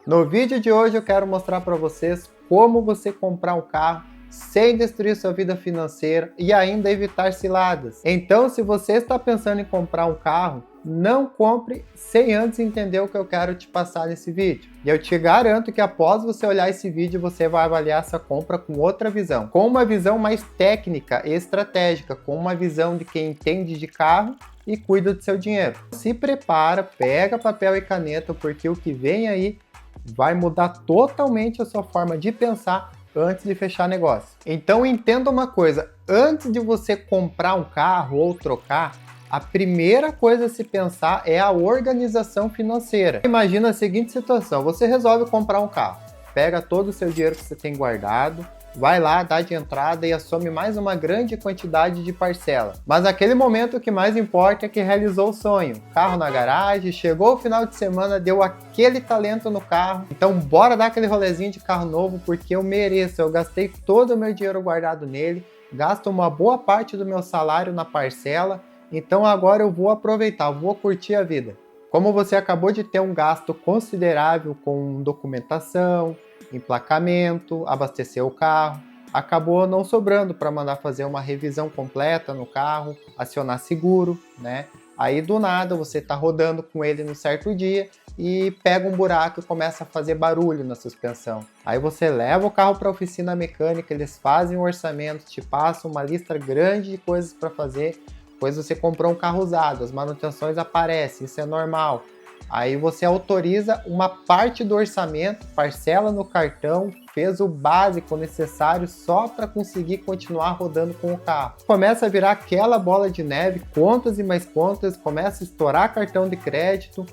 No vídeo de hoje eu quero mostrar para vocês como você comprar um carro sem destruir sua vida financeira e ainda evitar ciladas. Então, se você está pensando em comprar um carro, não compre sem antes entender o que eu quero te passar nesse vídeo. E eu te garanto que após você olhar esse vídeo, você vai avaliar essa compra com outra visão. Com uma visão mais técnica e estratégica, com uma visão de quem entende de carro e cuida do seu dinheiro. Se prepara, pega papel e caneta, porque o que vem aí vai mudar totalmente a sua forma de pensar antes de fechar negócio. Então entenda uma coisa, antes de você comprar um carro ou trocar, a primeira coisa a se pensar é a organização financeira. Imagina a seguinte situação, você resolve comprar um carro, pega todo o seu dinheiro que você tem guardado, vai lá, dá de entrada e assume mais uma grande quantidade de parcela. Mas naquele momento o que mais importa é que realizou o sonho. Carro na garagem, chegou o final de semana, deu aquele talento no carro. Então bora dar aquele rolezinho de carro novo porque eu mereço. Eu gastei todo o meu dinheiro guardado nele, gasto uma boa parte do meu salário na parcela. Então agora eu vou aproveitar, vou curtir a vida. Como você acabou de ter um gasto considerável com documentação, emplacamento, abastecer o carro, acabou não sobrando para mandar fazer uma revisão completa no carro, acionar seguro, né? Aí do nada você está rodando com ele no certo dia e pega um buraco e começa a fazer barulho na suspensão. Aí você leva o carro para a oficina mecânica, eles fazem um orçamento, te passam uma lista grande de coisas para fazer, pois você comprou um carro usado, as manutenções aparecem, isso é normal. Aí você autoriza uma parte do orçamento, parcela no cartão, fez o básico necessário só para conseguir continuar rodando com o carro. Começa a virar aquela bola de neve, contas e mais contas, começa a estourar cartão de crédito,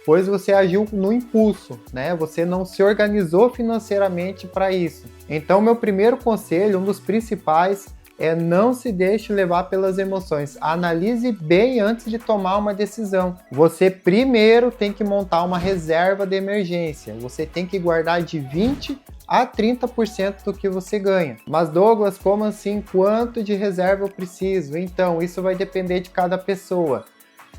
pois você agiu no impulso, né? Você não se organizou financeiramente para isso. Então, meu primeiro conselho, um dos principais, é não se deixe levar pelas emoções. Analise bem antes de tomar uma decisão. Você primeiro tem que montar uma reserva de emergência. Você tem que guardar de 20 a 30% do que você ganha. Mas Douglas, como assim? Quanto de reserva eu preciso? Então, isso vai depender de cada pessoa.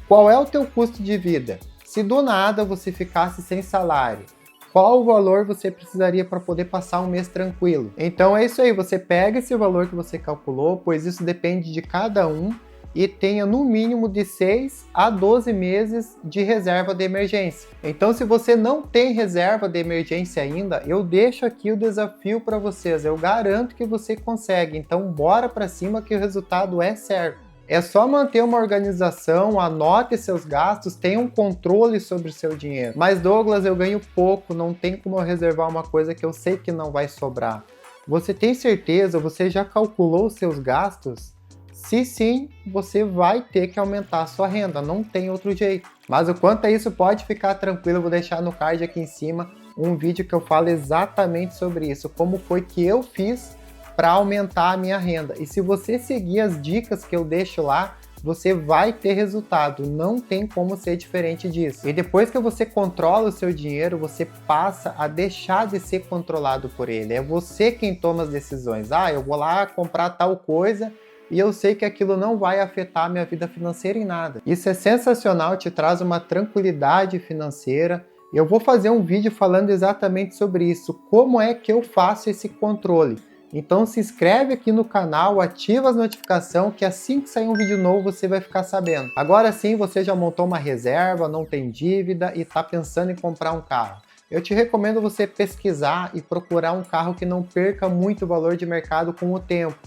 Qual é o teu custo de vida? Se do nada você ficasse sem salário, qual o valor você precisaria para poder passar um mês tranquilo? Então é isso aí, você pega esse valor que você calculou, pois isso depende de cada um, e tenha no mínimo de 6 a 12 meses de reserva de emergência. Então se você não tem reserva de emergência ainda, eu deixo aqui o desafio para vocês, eu garanto que você consegue, então bora para cima que o resultado é certo. É só manter uma organização, anote seus gastos, tenha um controle sobre o seu dinheiro. Mas Douglas, eu ganho pouco, não tem como eu reservar uma coisa que eu sei que não vai sobrar. Você tem certeza? Você já calculou os seus gastos? Se sim, você vai ter que aumentar a sua renda, não tem outro jeito. Mas o quanto a isso, pode ficar tranquilo, eu vou deixar no card aqui em cima um vídeo que eu falo exatamente sobre isso, como foi que eu fiz para aumentar a minha renda. E se você seguir as dicas que eu deixo lá, você vai ter resultado, não tem como ser diferente disso. E depois que você controla o seu dinheiro, você passa a deixar de ser controlado por ele. É você quem toma as decisões. Ah, eu vou lá comprar tal coisa e eu sei que aquilo não vai afetar a minha vida financeira em nada. Isso é sensacional, te traz uma tranquilidade financeira. Eu vou fazer um vídeo falando exatamente sobre isso, como é que eu faço esse controle. Então se inscreve aqui no canal, ativa as notificações que assim que sair um vídeo novo você vai ficar sabendo. Agora sim, você já montou uma reserva, não tem dívida e está pensando em comprar um carro. Eu te recomendo você pesquisar e procurar um carro que não perca muito valor de mercado com o tempo.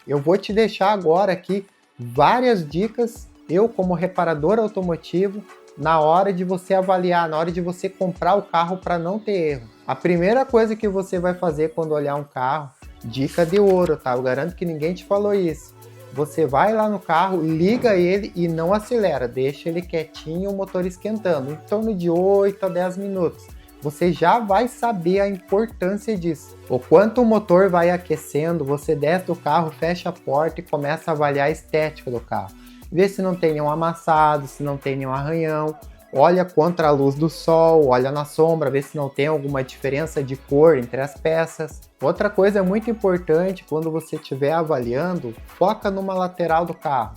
Eu vou te deixar agora aqui várias dicas, eu como reparador automotivo, na hora de você avaliar, na hora de você comprar o carro para não ter erro. A primeira coisa que você vai fazer quando olhar um carro, dica de ouro, tá? Eu garanto que ninguém te falou isso. Você vai lá no carro, liga ele e não acelera, deixa ele quietinho, o motor esquentando, em torno de 8 a 10 minutos. Você já vai saber a importância disso. O quanto o motor vai aquecendo, você desce do carro, fecha a porta e começa a avaliar a estética do carro. Vê se não tem nenhum amassado, se não tem nenhum arranhão. Olha contra a luz do sol, olha na sombra, vê se não tem alguma diferença de cor entre as peças. Outra coisa muito importante, quando você estiver avaliando, foca numa lateral do carro.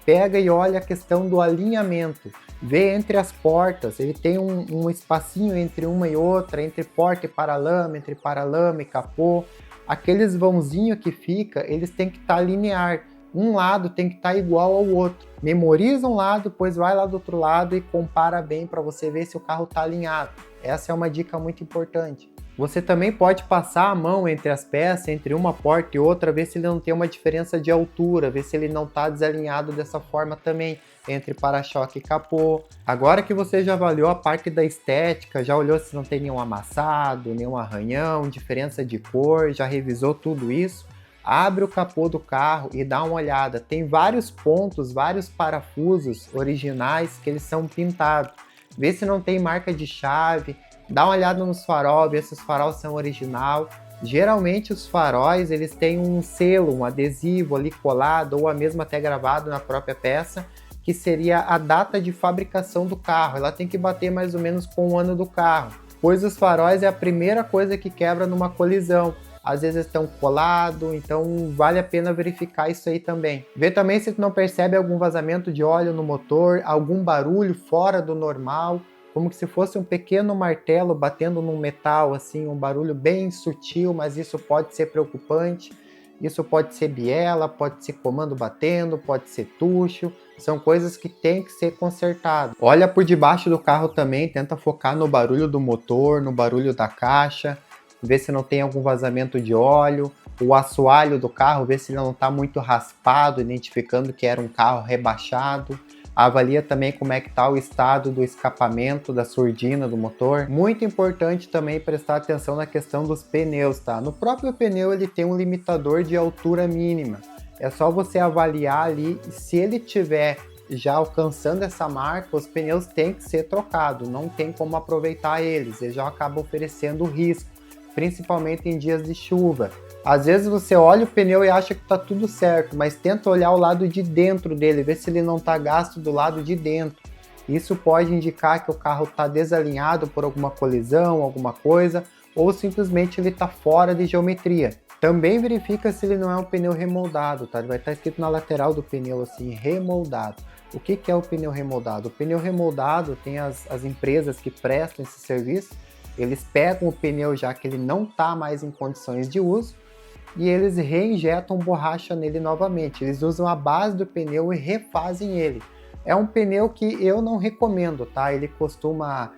pega e olha a questão do alinhamento, vê entre as portas, ele tem um espacinho entre uma e outra, entre porta e paralama, entre paralama e capô, aqueles vãozinhos que fica, eles têm que estar linear, um lado tem que estar igual ao outro. Memoriza um lado, depois vai lá do outro lado e compara bem para você ver se o carro está alinhado. Essa é uma dica muito importante. Você também pode passar a mão entre as peças, entre uma porta e outra, ver se ele não tem uma diferença de altura, ver se ele não está desalinhado dessa forma também, entre para-choque e capô. Agora que você já avaliou a parte da estética, já olhou se não tem nenhum amassado, nenhum arranhão, diferença de cor, já revisou tudo isso, abre o capô do carro e dá uma olhada. Tem vários pontos, vários parafusos originais que eles são pintados. Vê se não tem marca de chave, dá uma olhada nos faróis, vê se os faróis são original. Geralmente os faróis eles têm um selo, um adesivo ali colado ou mesmo até gravado na própria peça, que seria a data de fabricação do carro. Ela tem que bater mais ou menos com o ano do carro, pois os faróis é a primeira coisa que quebra numa colisão. Às vezes estão colados, então vale a pena verificar isso aí também. Vê também se tu não percebe algum vazamento de óleo no motor, algum barulho fora do normal, como se fosse um pequeno martelo batendo num metal, assim, um barulho bem sutil, mas isso pode ser preocupante. Isso pode ser biela, pode ser comando batendo, pode ser tucho, são coisas que tem que ser consertado. Olha por debaixo do carro também, tenta focar no barulho do motor, no barulho da caixa, vê se não tem algum vazamento de óleo, o assoalho do carro, vê se ele não está muito raspado, identificando que era um carro rebaixado. Avalia também como é que está o estado do escapamento, da surdina do motor. Muito importante também prestar atenção na questão dos pneus, tá? No próprio pneu ele tem um limitador de altura mínima. É só você avaliar ali, se ele tiver já alcançando essa marca, os pneus têm que ser trocados, não tem como aproveitar eles já acabam oferecendo risco, principalmente em dias de chuva. Às vezes você olha o pneu e acha que está tudo certo, mas tenta olhar o lado de dentro dele, ver se ele não está gasto do lado de dentro. Isso pode indicar que o carro está desalinhado por alguma colisão, alguma coisa, ou simplesmente ele está fora de geometria. Também verifica se ele não é um pneu remoldado, tá? Vai estar escrito na lateral do pneu assim, remoldado. O que é o pneu remoldado? O pneu remoldado tem as empresas que prestam esse serviço, eles pegam o pneu já que ele não está mais em condições de uso, e eles reinjetam borracha nele novamente. Eles usam a base do pneu e refazem ele. É um pneu que eu não recomendo, tá? Ele costuma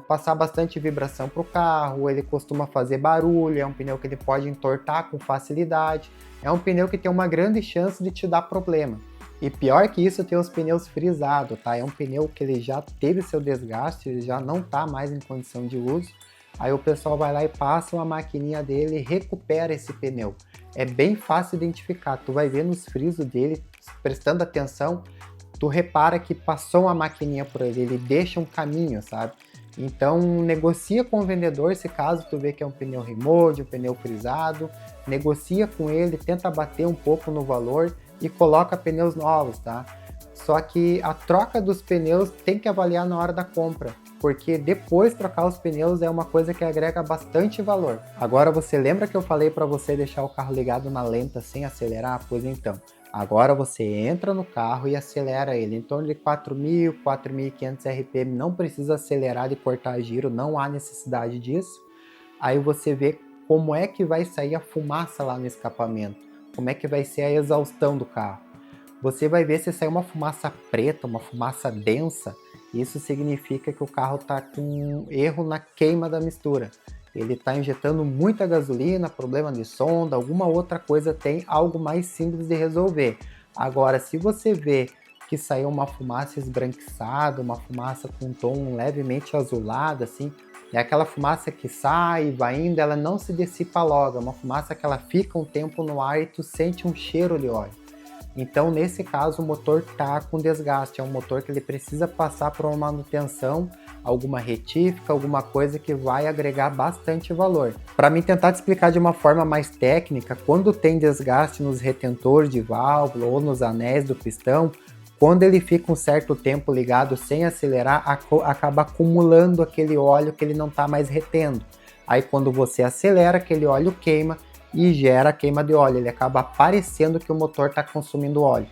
passar bastante vibração para o carro, ele costuma fazer barulho, é um pneu que ele pode entortar com facilidade, é um pneu que tem uma grande chance de te dar problema. E pior que isso, tem os pneus frisados, tá? É um pneu que ele já teve seu desgaste, ele já não está mais em condição de uso. Aí o pessoal vai lá e passa uma maquininha dele e recupera esse pneu. É bem fácil identificar, tu vai ver nos frisos dele, prestando atenção, tu repara que passou uma maquininha por ele deixa um caminho, sabe? Então negocia com o vendedor, se caso tu vê que é um pneu remold, um pneu frisado, negocia com ele, tenta bater um pouco no valor e coloca pneus novos, tá? Só que a troca dos pneus tem que avaliar na hora da compra, porque depois trocar os pneus é uma coisa que agrega bastante valor. Agora você lembra que eu falei para você deixar o carro ligado na lenta sem acelerar? Pois então, agora você entra no carro e acelera ele em torno de 4.000, 4.500 RPM, não precisa acelerar e cortar giro, não há necessidade disso. Aí você vê como é que vai sair a fumaça lá no escapamento, como é que vai ser a exaustão do carro. Você vai ver se sai uma fumaça preta, uma fumaça densa, isso significa que o carro está com um erro na queima da mistura. Ele está injetando muita gasolina, problema de sonda, alguma outra coisa tem, algo mais simples de resolver. Agora, se você vê que saiu uma fumaça esbranquiçada, uma fumaça com um tom levemente azulado, assim, é aquela fumaça que sai e vai indo, ela não se dissipa logo, é uma fumaça que ela fica um tempo no ar e tu sente um cheiro de óleo. Então, nesse caso, o motor está com desgaste, é um motor que ele precisa passar por uma manutenção, alguma retífica, alguma coisa que vai agregar bastante valor. Para mim tentar te explicar de uma forma mais técnica, quando tem desgaste nos retentores de válvula ou nos anéis do pistão, quando ele fica um certo tempo ligado sem acelerar, acaba acumulando aquele óleo que ele não está mais retendo. Aí quando você acelera, aquele óleo queima, e gera queima de óleo, ele acaba parecendo que o motor está consumindo óleo.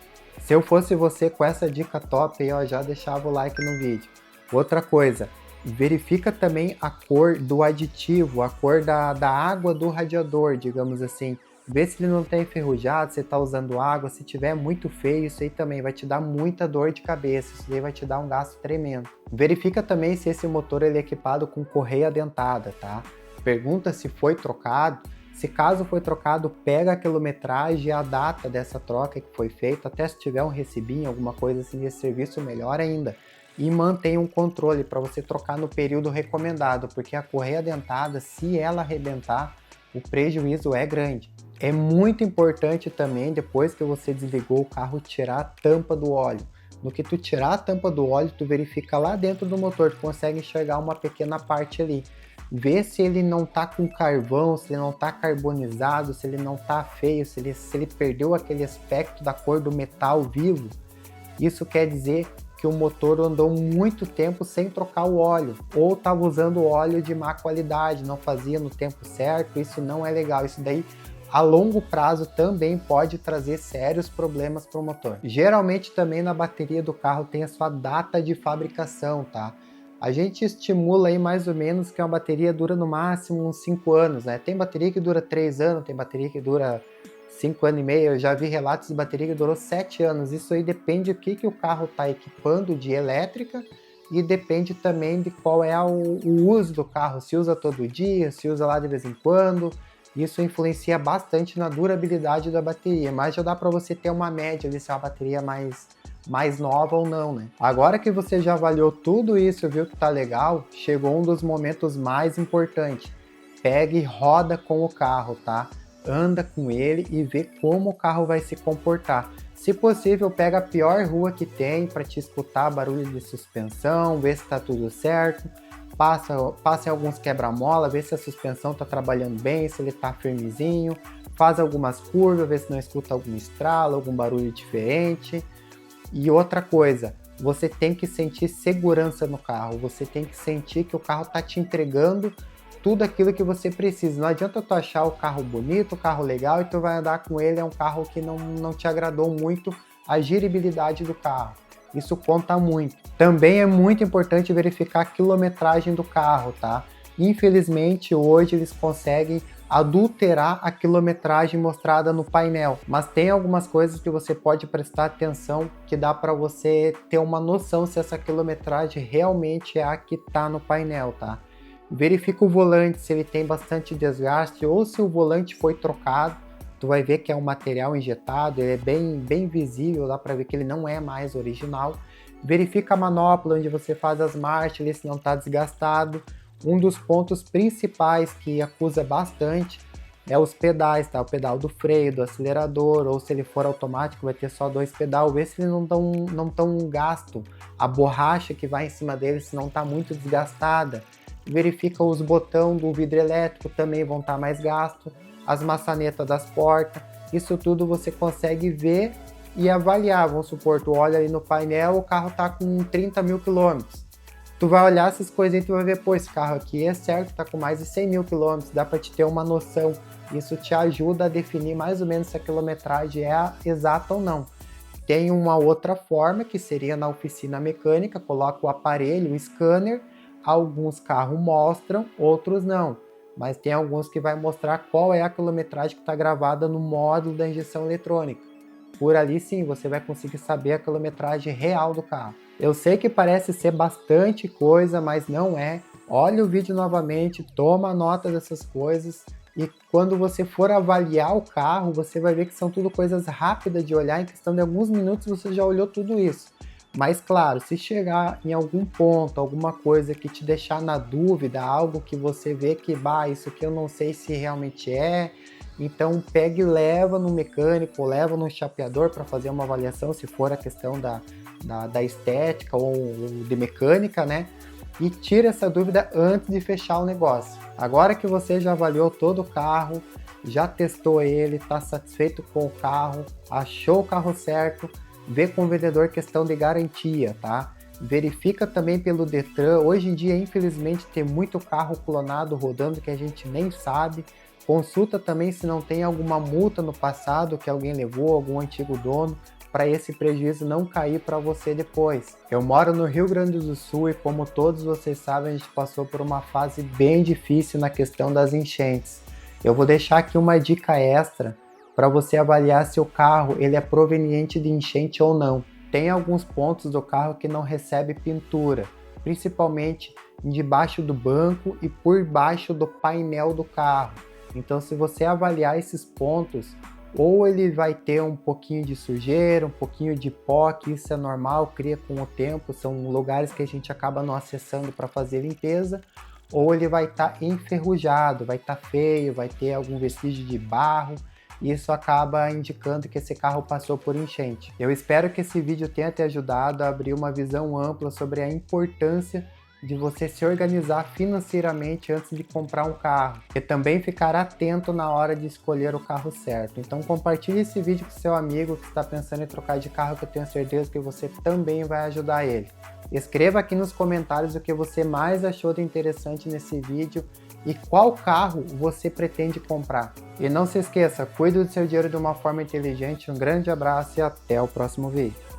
Se eu fosse você com essa dica top aí, ó, já deixava o like no vídeo. Outra coisa, verifica também a cor do aditivo, a cor da água do radiador, digamos assim. Vê se ele não está enferrujado, se está usando água. Se tiver muito feio, isso aí também vai te dar muita dor de cabeça, isso aí vai te dar um gasto tremendo. Verifica também se esse motor ele é equipado com correia dentada, tá? Pergunta se foi trocado. Se caso foi trocado, pega a quilometragem e a data dessa troca que foi feita, até se tiver um recibinho, alguma coisa assim desse serviço, melhor ainda. E mantenha um controle para você trocar no período recomendado, porque a correia dentada, se ela arrebentar, o prejuízo é grande. É muito importante também, depois que você desligou o carro, tirar a tampa do óleo. No que tu tirar a tampa do óleo, tu verifica lá dentro do motor, tu consegue enxergar uma pequena parte ali. Vê se ele não tá com carvão, se ele não tá carbonizado, se ele não tá feio, se ele perdeu aquele aspecto da cor do metal vivo. Isso quer dizer que o motor andou muito tempo sem trocar o óleo, ou estava usando óleo de má qualidade, não fazia no tempo certo. Isso não é legal, isso daí a longo prazo também pode trazer sérios problemas para o motor. Geralmente também na bateria do carro tem a sua data de fabricação, tá? A gente estimula aí mais ou menos que uma bateria dura no máximo uns 5 anos, né? Tem bateria que dura 3 anos, tem bateria que dura 5 anos e meio, eu já vi relatos de bateria que durou 7 anos. Isso aí depende do que o carro está equipando de elétrica e depende também de qual é o uso do carro, se usa todo dia, se usa lá de vez em quando. Isso influencia bastante na durabilidade da bateria, mas já dá para você ter uma média de se é uma bateria mais nova ou não, né? Agora que você já avaliou tudo isso, viu que tá legal, chegou um dos momentos mais importantes. Pega e roda com o carro, tá? Anda com ele e vê como o carro vai se comportar. Se possível, pega a pior rua que tem para te escutar barulho de suspensão, ver se tá tudo certo. Passa em alguns quebra-mola, vê se a suspensão está trabalhando bem, se ele está firmezinho. Faz algumas curvas, vê se não escuta algum estralo, algum barulho diferente. E outra coisa, você tem que sentir segurança no carro, você tem que sentir que o carro está te entregando tudo aquilo que você precisa. Não adianta tu achar o carro bonito, o carro legal e tu vai andar com ele, é um carro que não te agradou muito a giribilidade do carro. Isso conta muito. Também é muito importante verificar a quilometragem do carro, tá? Infelizmente, hoje eles conseguem adulterar a quilometragem mostrada no painel, mas tem algumas coisas que você pode prestar atenção que dá para você ter uma noção se essa quilometragem realmente é a que está no painel, tá? Verifica o volante, se ele tem bastante desgaste ou se o volante foi trocado. Tu vai ver que é um material injetado, ele é bem visível, dá para ver que ele não é mais original. Verifica a manopla onde você faz as marchas, se não está desgastado. Um dos pontos principais que acusa bastante é os pedais, tá? O pedal do freio, do acelerador, ou se ele for automático vai ter só 2 pedais. Vê se ele não tão gasto, a borracha que vai em cima dele se não está muito desgastada. Verifica os botões do vidro elétrico, também vão estar mais gastos. As maçanetas das portas, isso tudo você consegue ver e avaliar. Vamos supor, tu olha ali no painel, o carro tá com 30 mil quilômetros. Tu vai olhar essas coisas e tu vai ver, pô, esse carro aqui é certo, tá com mais de 100 mil quilômetros, dá para te ter uma noção. Isso te ajuda a definir mais ou menos se a quilometragem é exata ou não. Tem uma outra forma, que seria na oficina mecânica, coloca o aparelho, o scanner, alguns carros mostram, outros não. Mas tem alguns que vai mostrar qual é a quilometragem que está gravada no módulo da injeção eletrônica. Por ali sim, você vai conseguir saber a quilometragem real do carro. Eu sei que parece ser bastante coisa, mas não é. Olha o vídeo novamente, toma nota dessas coisas e quando você for avaliar o carro, você vai ver que são tudo coisas rápidas de olhar, em questão de alguns minutos você já olhou tudo isso. Mas claro, se chegar em algum ponto, alguma coisa que te deixar na dúvida, algo que você vê que, isso aqui eu não sei se realmente é, então pega e leva no mecânico, leva no chapeador para fazer uma avaliação, se for a questão da estética ou de mecânica, né? E tira essa dúvida antes de fechar o negócio. Agora que você já avaliou todo o carro, já testou ele, está satisfeito com o carro, achou o carro certo, vê com o vendedor questão de garantia, tá? Verifica também pelo Detran. Hoje em dia, infelizmente, tem muito carro clonado rodando que a gente nem sabe. Consulta também se não tem alguma multa no passado que alguém levou, algum antigo dono, para esse prejuízo não cair para você depois. Eu moro no Rio Grande do Sul e, como todos vocês sabem, a gente passou por uma fase bem difícil na questão das enchentes. Eu vou deixar aqui uma dica extra para você avaliar se o carro ele é proveniente de enchente ou não. Tem alguns pontos do carro que não recebe pintura, principalmente debaixo do banco e por baixo do painel do carro. Então, se você avaliar esses pontos, ou ele vai ter um pouquinho de sujeira, um pouquinho de pó, que isso é normal, cria com o tempo, são lugares que a gente acaba não acessando para fazer limpeza, ou ele vai estar enferrujado, vai estar feio, vai ter algum vestígio de barro, e isso acaba indicando que esse carro passou por enchente. Eu espero que esse vídeo tenha te ajudado a abrir uma visão ampla sobre a importância de você se organizar financeiramente antes de comprar um carro e também ficar atento na hora de escolher o carro certo. Então compartilhe esse vídeo com seu amigo que está pensando em trocar de carro, que eu tenho certeza que você também vai ajudar ele. Escreva aqui nos comentários o que você mais achou de interessante nesse vídeo e qual carro você pretende comprar. E não se esqueça, cuide do seu dinheiro de uma forma inteligente. Um grande abraço e até o próximo vídeo.